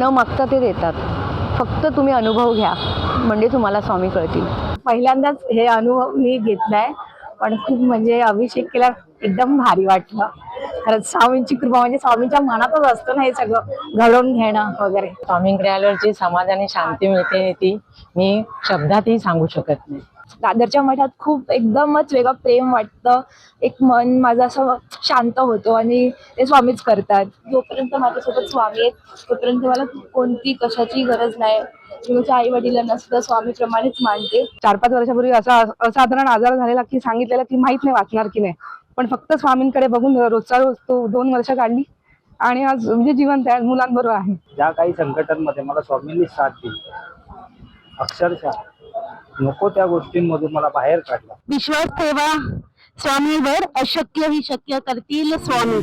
न मागता ते देतात. फक्त तुम्ही अनुभव घ्या, म्हणजे तुम्हाला स्वामी कळतील. पहिल्यांदाच हे अनुभव मी घेतलाय, पण खूप म्हणजे अभिषेक केला एकदम भारी वाटलं. खरंच स्वामींची कृपा, म्हणजे स्वामींच्या मनातच असतं ना हे सगळं घडवून घेणं वगैरे. स्वामींकडे आल्यावर जी समाधान आणि शांती मिळते ती मी शब्दातही सांगू शकत नाही. दादरच्या मठात खूप एकदमच वेगळं प्रेम वाटतं. एक मन माझं असं शांत होतो आणि ते स्वामीच करतात. जोपर्यंत माझ्यासोबत स्वामी आहेत तोपर्यंत मला कोणती कशाची गरज नाही. मी माझ्या आई वडिलांना सुद्धा स्वामीप्रमाणेच मानते. 4-5 वर्षापूर्वी असा असाधारण आजार झालेला की सांगितलेलं की माहित नाही वाचणार की नाही, पण फक्त स्वामींकडे बघून रोजचा रोज तो 2 वर्ष काढली आणि आज म्हणजे जिवंत आहे, मुलांबरोबर आहे. ज्या काही संकटांमध्ये मला स्वामींनी साथ दिली, अक्षरशः नको त्या गोष्टींमधून मला बाहेर काढला. विश्वास ठेवा स्वामीवर, अशक्य ही शक्य करतील स्वामी.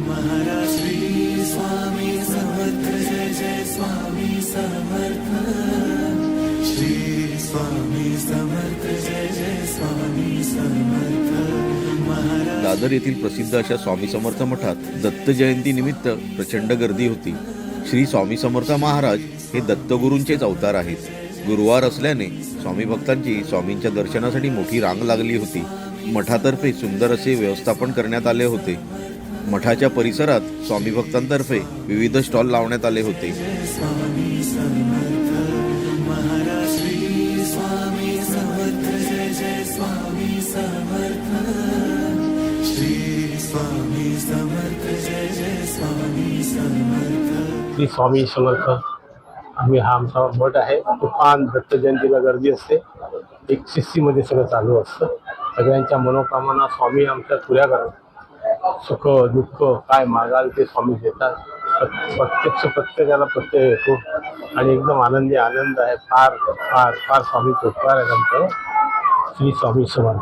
दादर येथील प्रसिद्ध अशा स्वामी समर्थ मठात दत्त जयंती निमित्त प्रचंड गर्दी होती. श्री स्वामी समर्थ महाराज हे दत्तगुरूंचेच अवतार आहेत. गुरुवार असल्याने स्वामी भक्तांची स्वामींच्या दर्शनासाठी मोठी रांग लागली होती. मठातर्फे सुंदर असे व्यवस्थापन करण्यात आले होते. मठाच्या परिसरात स्वामी भक्तांतर्फे विविध स्टॉल लावण्यात आले होते. श्री स्वामी समर्थ. आम्ही हा आमचा मठ आहे. तुफान दत्त जयंतीला गर्दी असते. एक शिस्तीमध्ये सगळं चालू असतं. सगळ्यांच्या मनोकामना स्वामी आमच्या पुऱ्या करतात. सुख दुःख काय मागाल ते स्वामी देतात. प्रत्येकाला प्रत्यय येतो आणि एकदम आनंदी आनंद आहे. फार फार फार स्वामी उपकार आहे आमचं. श्री स्वामी समर्थ.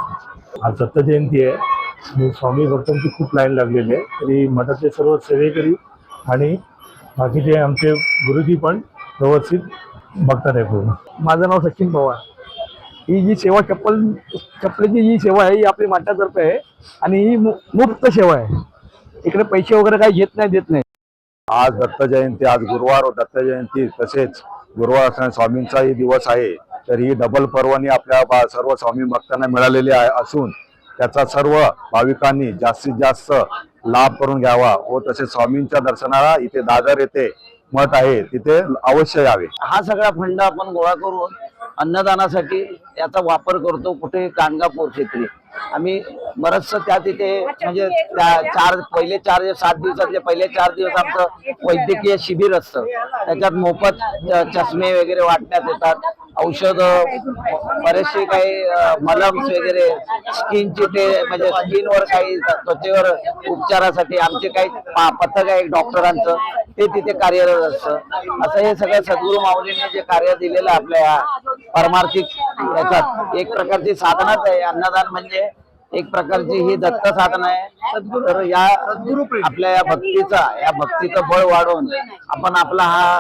आज दत्त जयंती आहे आणि स्वामी भक्तांची खूप लाईन लागलेली आहे. तरी मठातले सर्व सेवेकरी आणि बाकीचे आमचे गुरुजी पण व्यवस्थित बघतात आहे पूर्ण. माझं नाव सचिन पवार. ही जी सेवा चप्पलीची जी सेवा आहे ही आपली मठातर्फे आहे आणि ही मुफ्त सेवा आहे. इकडे पैसे वगैरे काही घेत नाही, देत नाही. आज दत्त जयंती, आज गुरुवार दत्त जयंती, तसेच गुरुवार असणारा स्वामींचाही दिवस आहे. तर ही डबल पर्वणी आपल्या सर्व स्वामी भक्तांना मिळालेली असून त्याचा सर्व भाविकांनी जास्तीत जास्त लाभ करून घ्यावा व तसेच स्वामींच्या दर्शनाला इथे दादर येथे मठ आहे तिथे अवश्य यावे. हा सगळा फंड आपण गोळा करून अन्नदानासाठी याचा वापर करतो. कुठे गाणगापूर क्षेत्री आम्ही बरंचसं त्या तिथे म्हणजे त्या पहिले 7 दिवसातले पहिले 4 दिवस आमचं वैद्यकीय शिबिर असतं. त्याच्यात मोफत चष्मे वगैरे वाटण्यात येतात. औषध बरेचसे काही मलम्स वगैरे स्किनची ते म्हणजे स्किनवर काही त्वचेवर उपचारासाठी आमचे काही पथक आहे डॉक्टरांचं ते तिथे कार्यरत असतं. असं हे सगळं सद्गुरू माऊलींनी जे कार्य दिलेलं आपल्या या परमार्थिक याच्यात एक प्रकारची साधनाच आहे. अन्नदान म्हणजे एक प्रकारची ही दत्त साधना आहे. तर या आपल्या या भक्तीचं बळ वाढवून आपण आपला हा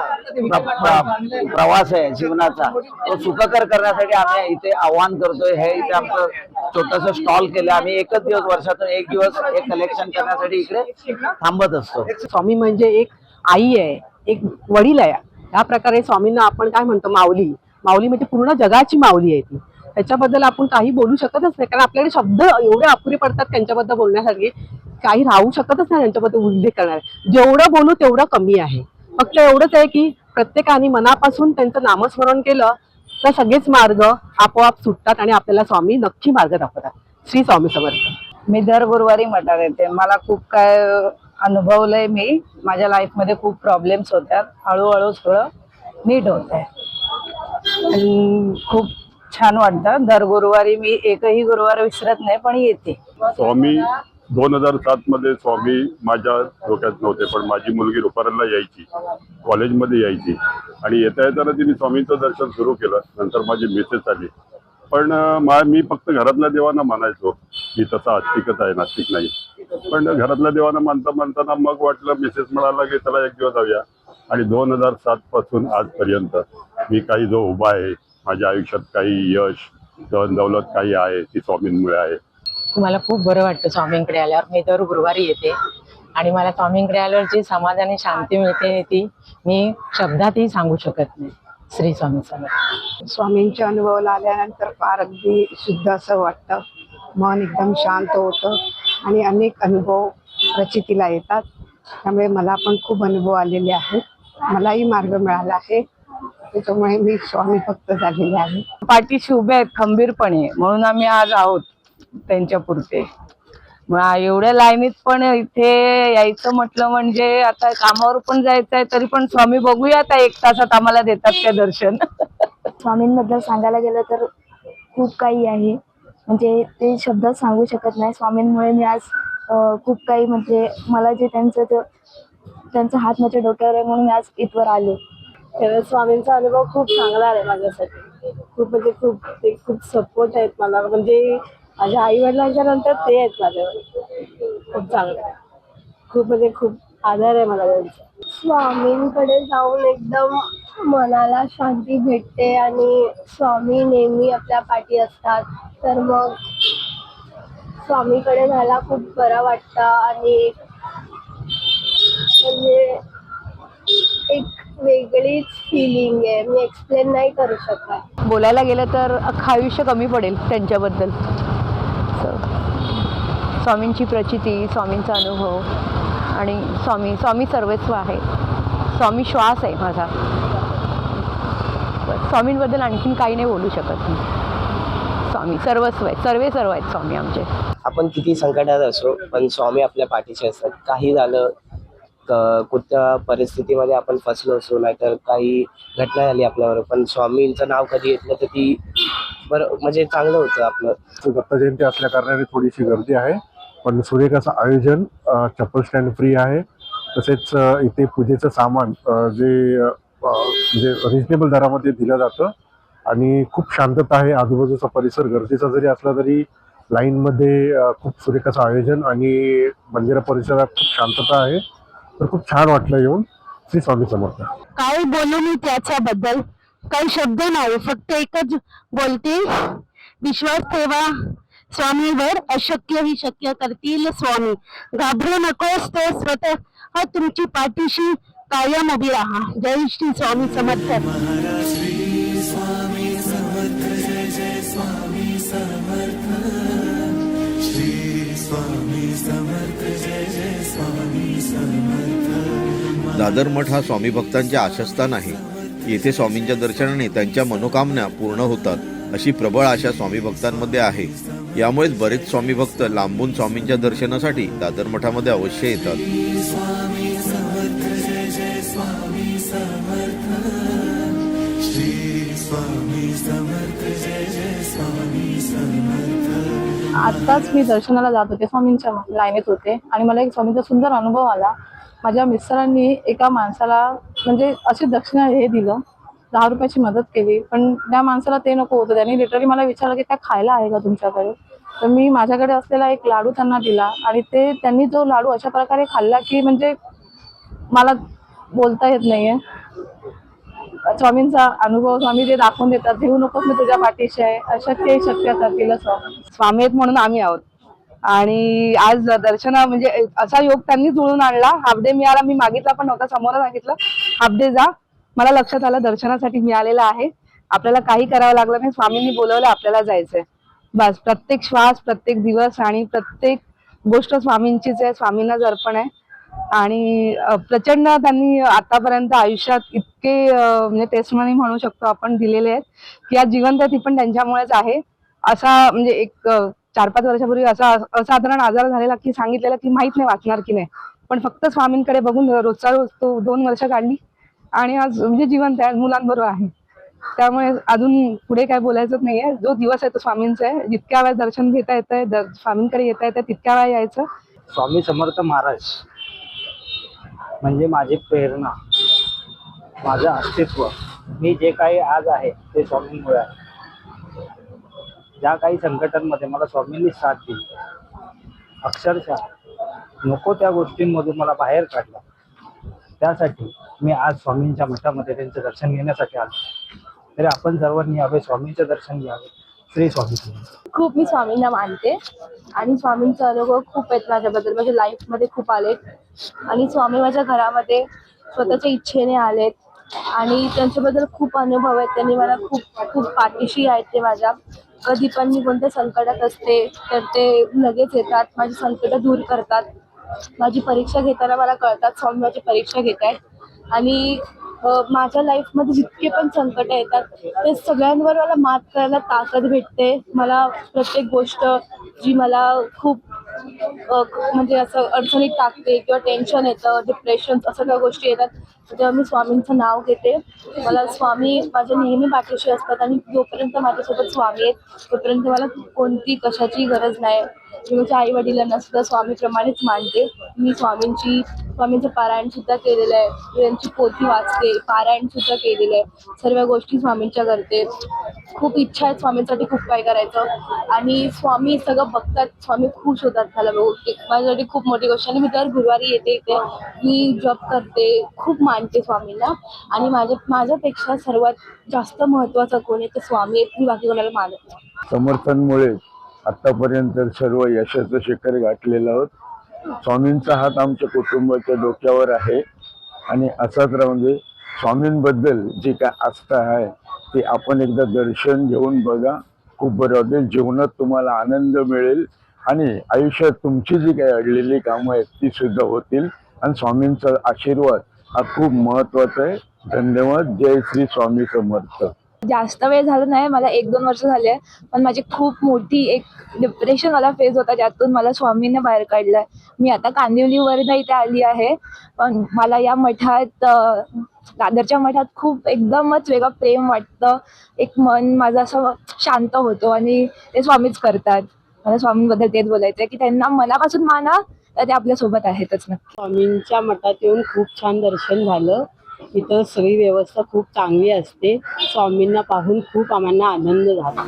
प्रवास आहे जीवनाचा तो सुखकर करण्यासाठी आम्ही इथे आव्हान करतोय. हे इथे आमचं छोटस स्टॉल केलं. आम्ही एकच दिवस वर्षातून एक दिवस हे कलेक्शन करण्यासाठी इकडे थांबत असतो. स्वामी म्हणजे एक आई आहे, एक वडील आहे. या प्रकारे स्वामींना आपण काय म्हणतो, माऊली. माऊली म्हणजे पूर्ण जगाची माऊली आहे ती. त्याच्याबद्दल आपण काही बोलू शकतच नाही, कारण आपल्याकडे शब्द एवढे अपुरे पडतात त्यांच्याबद्दल बोलण्यासाठी. काही राहू शकतच नाही त्यांच्याबद्दल उल्लेख करणार. जेवढं बोलू तेवढं कमी आहे. फक्त एवढंच आहे की प्रत्येकाने मनापासून त्यांचं नामस्मरण केलं तर सगळेच मार्ग आपोआप सुटतात आणि आपल्याला स्वामी नक्की मार्ग दाखवतात. श्री स्वामी समर्थ. मी दर गुरुवारी मठात येते. मला खूप काय अनुभवलंय मी. माझ्या लाईफमध्ये खूप प्रॉब्लेम्स होत्या. हळूहळू थोडं नीट होत आहे आणि खूप छान वाटतं. दर गुरुवारी मी एकही गुरुवार विसरत नाही, पण येते. स्वामी 2007 मध्ये स्वामी माझ्या डोक्यात नव्हते, पण माझी मुलगी रुपारेला यायची, कॉलेजमध्ये यायची आणि येता येताना तिने स्वामींचं दर्शन सुरू केलं. नंतर माझी मिसेस आली. पण मी फक्त घरातल्या देवांना मानायचो. मी तसा आस्तिकच आहे, नास्तिक नाही. पण घरातल्या देवांना मानताना मग वाटलं, मिसेस म्हणाला की चला एक दिवस जाऊया. आणि 2007 पासून आजपर्यंत मी काही जो उभा आहे, माझ्या आयुष्यात काही यश धन दौलत काही आहे ती स्वामींमुळे आहे. मला खूप बरं वाटतं स्वामींकडे आल्यावर. मी दर गुरुवारी येते. आणि मला स्वामींकडे आल्यावर जी समाधान आणि शांती मिळते ती मी शब्दातही सांगू शकत नाही. श्री स्वामी समर्थ. स्वामींच्या अनुभवाला आल्यानंतर फार अगदी शुद्ध असं वाटतं, मन एकदम शांत होतं आणि अनेक अनुभव प्रचितीला येतात. त्यामुळे मला पण खूप अनुभव आलेले आहेत, मलाही मार्ग मिळाला आहे, त्याच्यामुळे मी स्वामी भक्त झालेले आहे. पाठीशी उभे आहेत खंबीरपणे, म्हणून आम्ही आज आहोत त्यांच्या पुरते. मग एवढ्या लाईनीत पण इथे यायचं म्हटलं म्हणजे आता कामावर पण जायचं आहे, तरी पण स्वामी बघूया आता 1 तासात आम्हाला देतात ते दर्शन. स्वामींबद्दल सांगायला गेलं तर खूप काही आहे, म्हणजे ते शब्दात सांगू शकत नाही. स्वामींमुळे मी आज खूप काही, म्हणजे मला जे त्यांचा हात माझ्या डोक्यावर आहे म्हणून मी आज इथवर आले. स्वामींचा अनुभव खूप चांगला आहे माझ्यासाठी. खूप म्हणजे खूप सपोर्ट आहेत मला, म्हणजे माझ्या आई वडिलांच्या नंतर ते आहेत माझ्यावर. खूप चांगलं आहे, खूप म्हणजे खूप आधार आहे मला त्यांचा. स्वामींकडे जाऊन एकदम मनाला शांती भेटते आणि स्वामी नेहमी आपल्या पाठी असतात. तर मग स्वामीकडे जायला खूप बरं वाटतं आणि म्हणजे एक वेगळीच फिलिंग आहे, मी एक्सप्लेन नाही करू शकत. बोलायला गेलं तर अख्खं आयुष्य कमी पडेल त्यांच्याबद्दल. स्वामींची प्रचिती, स्वामींचा अनुभव आणि स्वामी सर्वस्व आहे. स्वामी श्वास आहे माझा. स्वामींबद्दल आणखीन काही नाही बोलू शकत मी. स्वामी सर्वस्व आहे, सर्व आहेत स्वामी आमचे. आपण किती संकटात असो पण स्वामी आपल्या पाठीशी असतात. काही झालं, कोणत्या परिस्थितीमध्ये आपण फसलो असो, नाहीतर काही घटना झाली आपल्यावर, पण स्वामींचं नाव कधी घेतलं तर ती बरं म्हणजे चांगलं होतं आपलं. दत्त जयंती असल्या कारणाने थोडीशी गर्दी आहे, पण सुरेख असं आयोजन, चप्पल स्टँड फ्री आहे. तसेच इथे पूजेचं सामान जे म्हणजे रिजनेबल दरामध्ये दिलं जातं आणि खूप शांतता आहे. आजूबाजूचा परिसर गर्दीचा जरी असला तरी लाईनमध्ये खूप सुरेख असं आयोजन आणि मंदिरा परिसरात खूप शांतता आहे. तर खूप छान वाटलं येऊन. श्री स्वामी समर्थ. काय बोलू मी त्याच्याबद्दल, काही शब्द नाही, फक्त एकच बोलते, विश्वास ठेवा स्वामीवर, अशक्य ही शक्य करतील स्वामी. घाबरू नकोस, तो स्वतः तुमची पाठीशी कायम उभी राहा. जय श्री स्वामी समर्थ. दादर मठ हा स्वामी भक्तांचे आश्रयस्थान आहे. येथे स्वामींच्या दर्शनाने त्यांच्या मनोकामना पूर्ण होतात अशी प्रबळ आशा स्वामी भक्तांमध्ये आहे. यामुळेच बरेच स्वामी भक्त लांबून स्वामींच्या दर्शनासाठी दादर मठामध्ये अवश्य येतात. आत्ताच मी दर्शनाला जात होते, स्वामींच्या लाईनीत होते आणि मला एक स्वामींचा सुंदर अनुभव आला. माझ्या मिस्टरांनी एका माणसाला म्हणजे अशी दक्षिणा हे दिलं, 10 रुपयाची मदत केली, पण त्या माणसाला ते नको होतं. त्यांनी लिटरली मला विचारलं की काय खायला आहे का तुमच्याकडे. तर मी माझ्याकडे असलेला एक लाडू त्यांना दिला आणि त्यांनी जो लाडू अशा प्रकारे खाल्ला की म्हणजे मला बोलता येत नाहीये. स्वामींचा अनुभव, स्वामी जे दाखवून देतात, घेऊ नकोस मी तुझ्या पाठीशी आहे, अशक्य शक्य करतील स्वामी आहेत म्हणून आम्ही आहोत. आणि आज दर्शन म्हणजे असा योग त्यांनी जुळून आणला. हाफ डे मिळाला, मी मागितला पण नव्हता, समोर सांगितलं हाफ डे जा. मला लक्षात आलं दर्शनासाठी मिळालेलं आहे, आपल्याला काही करावं लागलं नाही, स्वामींनी बोलवलं, आपल्याला जायचंय बस. प्रत्येक श्वास, प्रत्येक दिवस आणि प्रत्येक गोष्ट स्वामींचीच आहे, स्वामींनाच अर्पण आहे. आणि प्रचंड त्यांनी आतापर्यंत आयुष्यात इतके म्हणजे टेस्टमनी म्हणू शकतो आपण दिलेले आहेत की आज जिवंत आहे ती पण त्यांच्यामुळेच आहे. असा म्हणजे एक 4-5 वर्षापूर्वी असा असाधारण आजार झालेला की सांगितलेलं की माहित नाही वाचणार की नाही, पण फक्त स्वामींकडे बघून रोजचा रोज तो 2 वर्ष काढली आणि आज म्हणजे जिवंत आहे, मुलांबरोबर आहे. त्यामुळे अजून पुढे काय बोलायचंच नाहीये. जो दिवस आहे तो स्वामींचा आहे. जितक्या वेळा दर्शन घेता येतंय, स्वामींकडे येता येतं तितक्या वेळा यायचं. स्वामी समर्थ महाराज म्हणजे माझी प्रेरणा, माझं अस्तित्व. मी जे काही आज आहे ते स्वामींमुळे आहे. ज्या काही संकटांमध्ये मला स्वामींनी साथ दिली, अक्षरशः नको त्या गोष्टींमधून मला बाहेर काढला. त्यासाठी मी आज स्वामींच्या मठामध्ये त्यांचं दर्शन घेण्यासाठी आलो. तरी आपण सर्वांनी यावे, स्वामींचं दर्शन घ्यावे. श्री स्वामी समर्थ. खूप मी स्वामींना मानते आणि स्वामींचा अनुभव खूप आहेत माझ्याबद्दल, माझ्या लाईफमध्ये खूप आलेत आणि स्वामी माझ्या घरामध्ये स्वतःच्या इच्छेने आलेत आणि त्यांच्याबद्दल खूप अनुभव आहेत. त्यांनी मला खूप खूप पाठीशी आहेत ते माझ्या. कधी पण मी कोणत्या संकटात असते तर ते लगेच येतात, माझी संकटं दूर करतात. माझी परीक्षा घेताना मला कळतात स्वामी माझी परीक्षा घेत आहेत आणि माझ्या लाईफमध्ये जितके पण संकट येतात ते सगळ्यांवर मला मात करायला ताकद भेटते. मला प्रत्येक गोष्ट जी मला खूप म्हणजे असं अडचणीत टाकते किंवा टेन्शन येतं, डिप्रेशन असं काही गोष्टी येतात तेव्हा मी स्वामींचं नाव घेते. मला स्वामी माझ्या नेहमी पाठीशी असतात आणि जोपर्यंत माझ्यासोबत स्वामी आहेत तोपर्यंत मला कोणती कशाची गरज नाही. मी माझ्या आई वडिलांना सुद्धा स्वामीप्रमाणेच मानते. मी स्वामींचं पारायण सुद्धा केलेलं आहे, त्यांची पोथी वाचते, पारायण सुद्धा केलेलं आहे, सर्व गोष्टी स्वामींच्या करते. खूप इच्छा आहे स्वामींसाठी खूप काय करायचं आणि स्वामी सगळं बघतात, स्वामी खुश होतात मला बघून. माझ्यासाठी खूप मोठी गोष्ट आणि मी दर गुरुवारी येते इथे, मी जॉब करते, खूप मानते स्वामींना आणि माझ्यापेक्षा सर्वात जास्त महत्त्वाचं कोण आहे तर स्वामी आहेत. मी बाकी कोणाला मानत नाही. समर्थांमुळे आतापर्यंत सर्व यशाचं शिखर गाठलेलं आहोत. स्वामींचा हात आमच्या कुटुंबाच्या डोक्यावर आहे आणि असाच राहून दे. स्वामींबद्दल जी काय आस्था आहे ते आपण एकदा दर्शन घेऊन बघा, खूप बरं वाटेल. जीवनात तुम्हाला आनंद मिळेल आणि आयुष्यात तुमची जी काही अडलेली कामं आहेत ती सुद्धा होतील आणि स्वामींचा आशीर्वाद हा खूप महत्वाचा आहे. धन्यवाद. जय श्री स्वामी समर्थ. जास्त वेळ झाला नाही, मला 1-2 वर्ष झाले, पण माझी खूप मोठी एक डिप्रेशन मला फेज होता, ज्यातून मला स्वामींनी बाहेर काढलंय. मी आता कांदिवलीवरून इथे आली आहे, पण मला या मठात दादरच्या मठात खूप एकदमच वेगळं प्रेम वाटतं. एक मन माझं असं शांत होतो आणि ते स्वामीच करतात. मला स्वामींबद्दल तेच बोलायचं आहे की त्यांना मनापासून माना तर ते आपल्यासोबत आहेतच ना. स्वामींच्या मठात येऊन खूप छान दर्शन झालं. इथं सगळी व्यवस्था खूप चांगली असते. स्वामींना पाहून खूप आम्हाला आनंद झाला.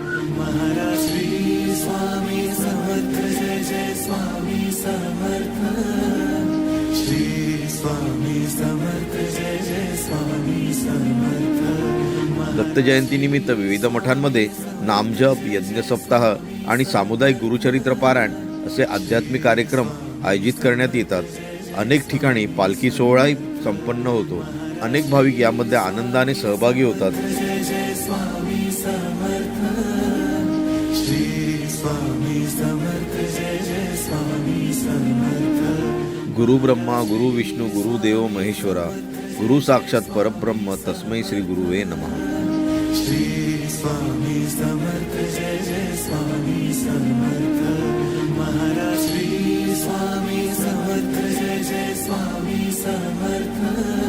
दत्त जयंतीनिमित्त विविध मठांमध्ये नामजप, यज्ञ सप्ताह आणि सामुदायिक गुरुचरित्र पारायण असे आध्यात्मिक कार्यक्रम आयोजित करण्यात येतात. अनेक ठिकाणी पालखी सोहळाही संपन्न होतो. अनेक भाविक यामध्ये आनंदाने सहभागी होतात. गुरु ब्रह्मा गुरु विष्णू गुरु देव महेश्वरा गुरु साक्षात परब्रह्म तस्मै श्री गुरुवे नमः. श्री स्वामी समर्थ जय जय स्वामी समर्थ महाराज. श्री स्वामी समर्थ जय जय स्वामी समर्थ.